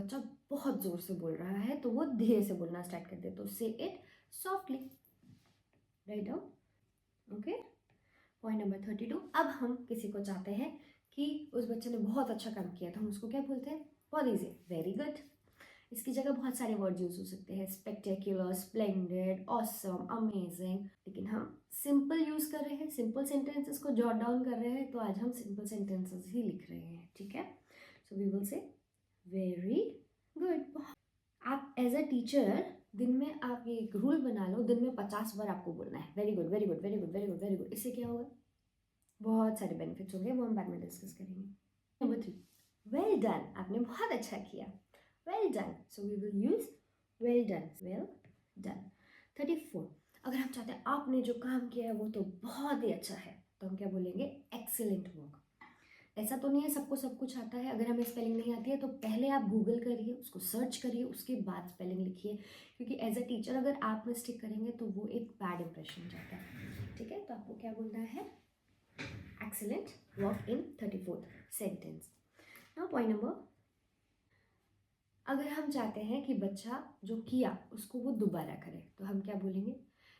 बच्चा बहुत ज़ोर से बोल रहा है तो वो धीरे से बोलना स्टार्ट कर दे, तो से it softly, write down, okay. Point number 32, अब हम किसी को चाहते हैं कि उस बच्चे ने बहुत अच्छा काम किया, तो हम उसको क्या बोलते हैं? बहुत ईजी, वेरी गुड। इसकी जगह बहुत सारे वर्ड यूज हो सकते हैं, स्पेक्टेक्युलर, स्प्लेंडेड, ऑसम, अमेजिंग, लेकिन हम सिंपल यूज कर रहे हैं, सिंपल सेंटेंसेस को जॉट डाउन कर रहे हैं, तो आज हम सिंपल सेंटेंसेस ही लिख रहे हैं, ठीक है। So we will say very good. आप एज अ टीचर दिन में आप ये एक रूल बना लो, दिन में 50 बार आपको बोलना है very good, very good, very good, very good, very good. इससे क्या होगा? बहुत सारे बेनिफिट्स होंगे, वो हम बाद में डिस्कस करेंगे। नंबर 3, वेल डन, आपने बहुत अच्छा किया, well done. So we will use well done, well done. 34, अगर हम चाहते हैं आपने जो काम किया है वो तो बहुत ही अच्छा है, तो हम क्या बोलेंगे? Excellent work. ऐसा तो नहीं है सबको सब कुछ आता है, अगर हमें स्पेलिंग नहीं आती है तो पहले आप गूगल करिए, उसको सर्च करिए, उसके बाद स्पेलिंग लिखिए, क्योंकि एज अ टीचर अगर आप मिस्टेक करेंगे तो वो एक बैड इंप्रेशन जाता है, ठीक है। तो आपको क्या बोलना है? Excellent work in 34th sentence. Now point number, अगर हम चाहते हैं कि बच्चा जो किया उसको वो दोबारा करे, तो हम क्या बोलेंगे?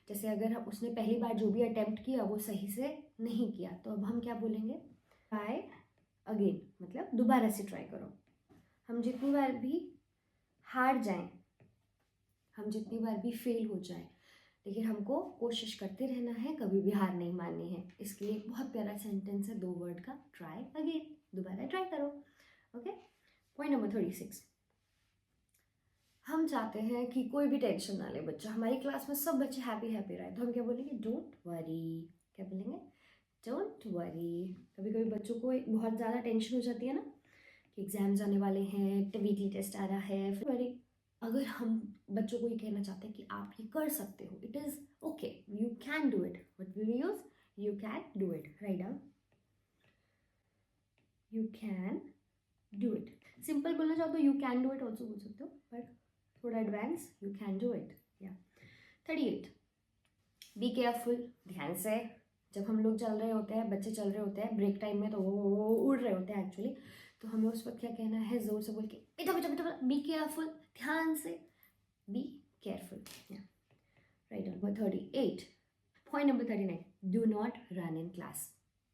जैसे अगर हम उसने पहली बार जो भी अटेम्प्ट किया वो सही से नहीं किया, तो अब हम क्या बोलेंगे? ट्राई अगेन, मतलब दोबारा से ट्राई करो। हम जितनी बार भी हार जाएं, हम जितनी बार भी फेल हो जाएं, लेकिन हमको कोशिश करते रहना है, कभी भी हार नहीं माननी है। इसके लिए एक बहुत प्यारा सेंटेंस है 2 वर्ड का, ट्राई अगेन, दोबारा ट्राई करो, ओके। पॉइंट नंबर 36, हम चाहते हैं कि कोई भी टेंशन ना ले बच्चा, हमारी क्लास में सब बच्चे हैप्पी हैप्पी रहे, तो हम क्या बोलेंगे? Don't worry. क्या बोलेंगे? Don't worry. कभी कभी बच्चों को बहुत ज़्यादा टेंशन हो जाती है ना, कि एग्जाम्स आने वाले हैं, वीकली टेस्ट आ रहा है, फिर वरी। अगर हम बच्चों को ये कहना चाहते हैं कि आप ये कर सकते हो, it is okay, you can do it, what will use? You can do it, write down, you can do it. Simple बोलना चाहो तो you can do it also बोल सकते हो, बट थोड़ा advance, you can do it, या। 38, be careful, ध्यान से। जब हम लोग चल रहे होते हैं, बच्चे चल रहे होते हैं ब्रेक टाइम में, तो वो उड़ रहे होते हैं एक्चुअली, तो हमें उस वक्त क्या कहना है? जोर से बोल के, बेटा बेटा बेटा, बी केयरफुल, ध्यान से, be careful, right. Number 38, point number 39, do not run in class.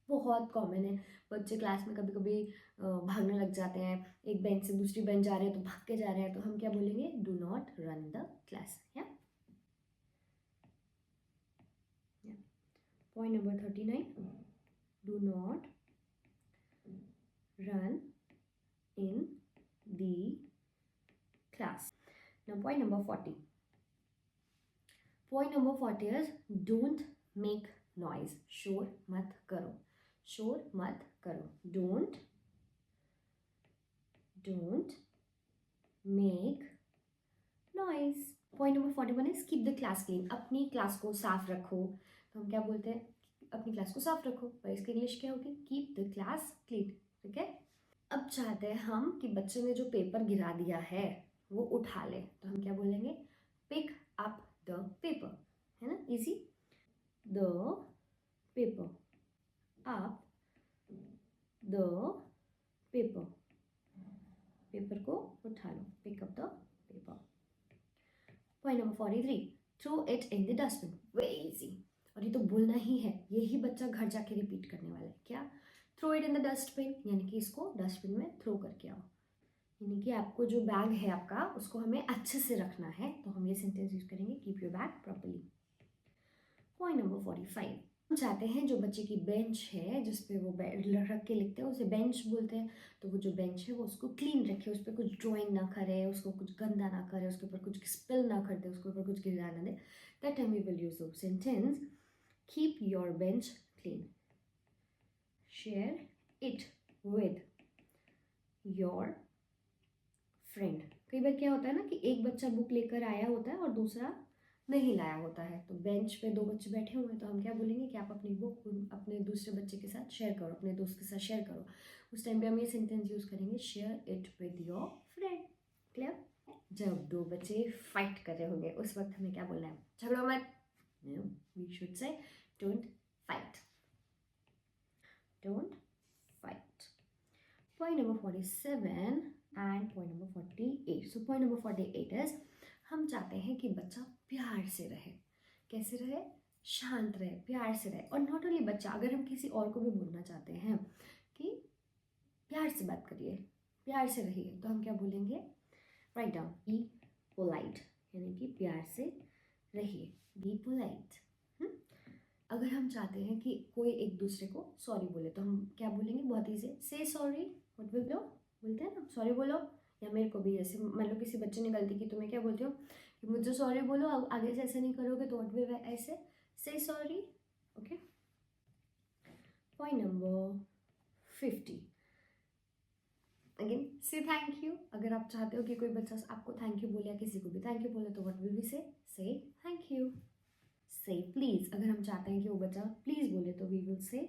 बहुत कॉमन है, बच्चे क्लास में कभी कभी भागने लग जाते हैं, एक बेंच से दूसरी बेंच जा रहे हैं तो भाग के जा रहे हैं, तो हम क्या बोलेंगे? Do not run the class, या। Point number 39, do not run in the class. Now point number 40. Point number 40 is don't make noise. शोर मत करो, शोर मत करो, don't make noise. Point number 41 is keep the class clean. अपनी class को साफ रखो, तो हम क्या बोलते हैं? अपनी क्लास को साफ रखो, पर इसकी इंग्लिश क्या होगी? कीप द क्लास क्लीन, ठीक है। अब चाहते हैं हम कि बच्चे ने जो पेपर गिरा दिया है वो उठा ले, तो हम क्या बोलेंगे? पिक अप द पेपर, है ना, easy. The paper, up the paper, paper को उठा लो, pick up the paper. Point number 43, throw it in the dustbin, very easy. और ये तो बोलना ही है, यही बच्चा घर जाके रिपीट करने वाला है, क्या? Throw it in the dustbin, यानी कि इसको डस्टबिन में थ्रो करके आओ, यानी कि आपको जो बैग है आपका उसको हमें अच्छे से रखना है, तो हम ये सेंटेंस यूज करेंगे, keep your bag properly. Point number 45, हम चाहते हैं जो बच्चे की बेंच है जिस पे वो रख के लिखते हैं उसे बेंच बोलते हैं, तो वो जो बेंच है वो उसको क्लीन रखे, उस पर कुछ ड्राइंग ना करे, उसको कुछ गंदा ना करे, उसके ऊपर कुछ स्पिल ना कर दे, उसके ऊपर कुछ गिरा ना दे। That time we will use the sentence keep your bench clean, share it with your friend. कई बार क्या होता है ना कि एक बच्चा बुक लेकर आया होता है और दूसरा नहीं लाया होता है, तो बेंच पे 2 बच्चे बैठे हुए हैं, तो हम क्या बोलेंगे कि आप अपनी बुक अपने दूसरे बच्चे के साथ शेयर करो, अपने दोस्त के साथ शेयर करो। उस टाइम पे हम ये सेंटेंस यूज करेंगे, share it with your friend, clear. जब 2 बच्चे फाइट कर रहे होंगे उस वक्त हमें क्या बोलना है? झगड़ो मत, we should say don't fight, don't fight. Point number 47, and point number 48. So point number 48 is हम चाहते हैं कि बच्चा प्यार से रहे. कैसे रहे? शांत रहे, प्यार से रहे. और नॉट ओनली बच्चा, अगर हम किसी और को भी बोलना चाहते हैं कि प्यार से बात करिए, प्यार से रहिए, तो हम क्या बोलेंगे? राइट डाउन, बी पोलाइट, यानी कि प्यार से रहिए, बी पोलाइट. अगर हम चाहते हैं कि कोई एक दूसरे को सॉरी बोले तो हम क्या बोलेंगे? बहुत ईजी, से सॉरी. व्हाट विल लो बोलते हैं ना, सॉरी बोलो. या मेरे को भी जैसे मान लो किसी बच्चे ने गलती की तो मैं क्या बोलती हूँ कि मुझे सॉरी बोलो, आगे से ऐसा नहीं करोगे. तो व्हाट विल ऐसे से sorry. Okay. Point number 50 again, से थैंक यू. अगर आप चाहते हो कि कोई बच्चा आपको थैंक यू बोले या किसी को भी थैंक यू बोले तो व्हाट विल वी से थैंक यू. से प्लीज, अगर हम चाहते हैं कि वो बच्चा प्लीज बोले तो वी विल से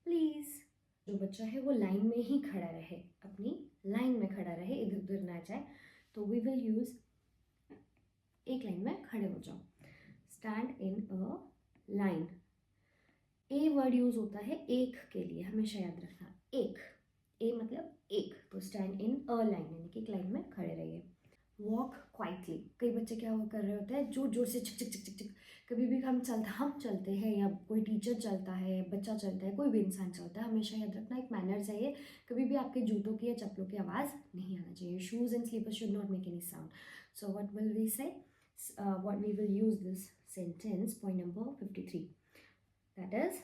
प्लीज. जो बच्चा है वो लाइन में ही खड़ा रहे, अपनी लाइन में खड़ा रहे, इधर उधर ना जाए, तो वी विल यूज एक लाइन में खड़े हो जाओ, stand in a line. A word use होता है एक के लिए, हमेशा याद रखना, एक. ए मतलब एक, तो स्टैंड इन अ लाइन यानी कि एक लाइन में खड़े रहिए. Walk quietly. कई बच्चे क्या वो कर रहे होते हैं, जोर जोर से चिक चिक चिक चिक चिक. कभी भी हम चलते हैं या कोई टीचर चलता है, बच्चा चलता है, कोई भी इंसान चलता है, हमेशा याद रखना एक मैनर्स है ये. कभी भी आपके जूतों की या चप्पलों की आवाज़ नहीं आना चाहिए. Shoes and slippers should not make any sound. So what will we say, what we will use this sentence, point number 53, that is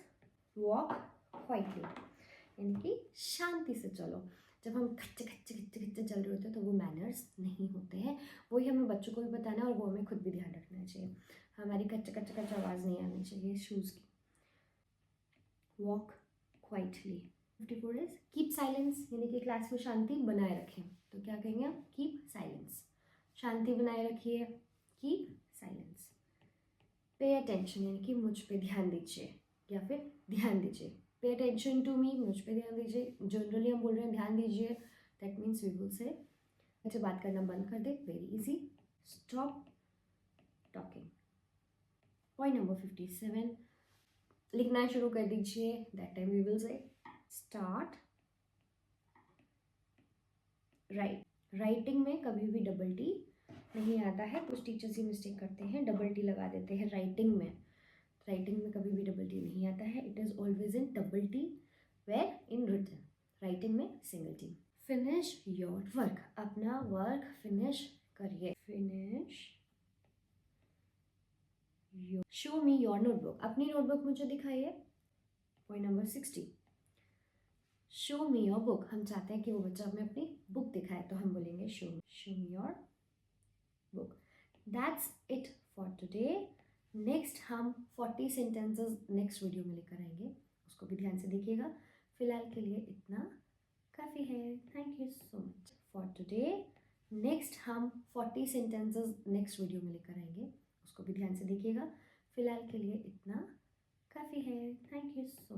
walk quietly, यानी कि शांति से चलो. जब हम खच्चे खच्चे खच्चे खच्चे चल रहे होते हैं तो वो मैनर्स नहीं होते हैं. वही हमें बच्चों को भी बताना है और वो हमें खुद भी ध्यान रखना चाहिए. हमारी कच्चे कच्चे कच्चे आवाज़ नहीं आनी चाहिए शूज़ की. Walk quietly. 54 is keep silence, यानी कि क्लास में शांति बनाए रखें. तो क्या कहेंगे आप? कीप साइलेंस, शांति बनाए रखिए, कीप साइलेंस. पे अटेंशन, यानी कि मुझ पे ध्यान दीजिए या फिर ध्यान दीजिए. पे अटेंशन टू मी, मुझ पे ध्यान दीजिए. जनरली हम बोल रहे हैं ध्यान दीजिए, दैट मीन्स वी विल से अच्छा बात करना बंद कर दे. Very easy, stop talking. Point number 57, लिखना शुरू कर दीजिए. That time we will say start write. Writing में कभी भी डबल टी नहीं आता है. कुछ टीचर्स ये मिस्टेक करते हैं, डबल टी लगा देते हैं राइटिंग में. राइटिंग में कभी भी डबल टी नहीं आता है. It is always in double T where in written. Writing में single T. Finish your work, अपना वर्क फिनिश करिए. Finish your. Show me your notebook, अपनी नोटबुक मुझे दिखाइए. Point number 60, show me your book. हम चाहते हैं कि वो बच्चा हमें अपनी बुक दिखाए, तो हम बोलेंगे show me your book. That's it for today. Next हम 40 सेंटेंसेस नेक्स्ट वीडियो में लेकर आएंगे, उसको भी ध्यान से देखिएगा. फिलहाल के लिए इतना काफ़ी है. Thank you so much for today. Next हम 40 सेंटेंसेस नेक्स्ट वीडियो में लेकर आएंगे, उसको भी ध्यान से देखिएगा. फिलहाल के लिए इतना काफ़ी है. Thank you so much.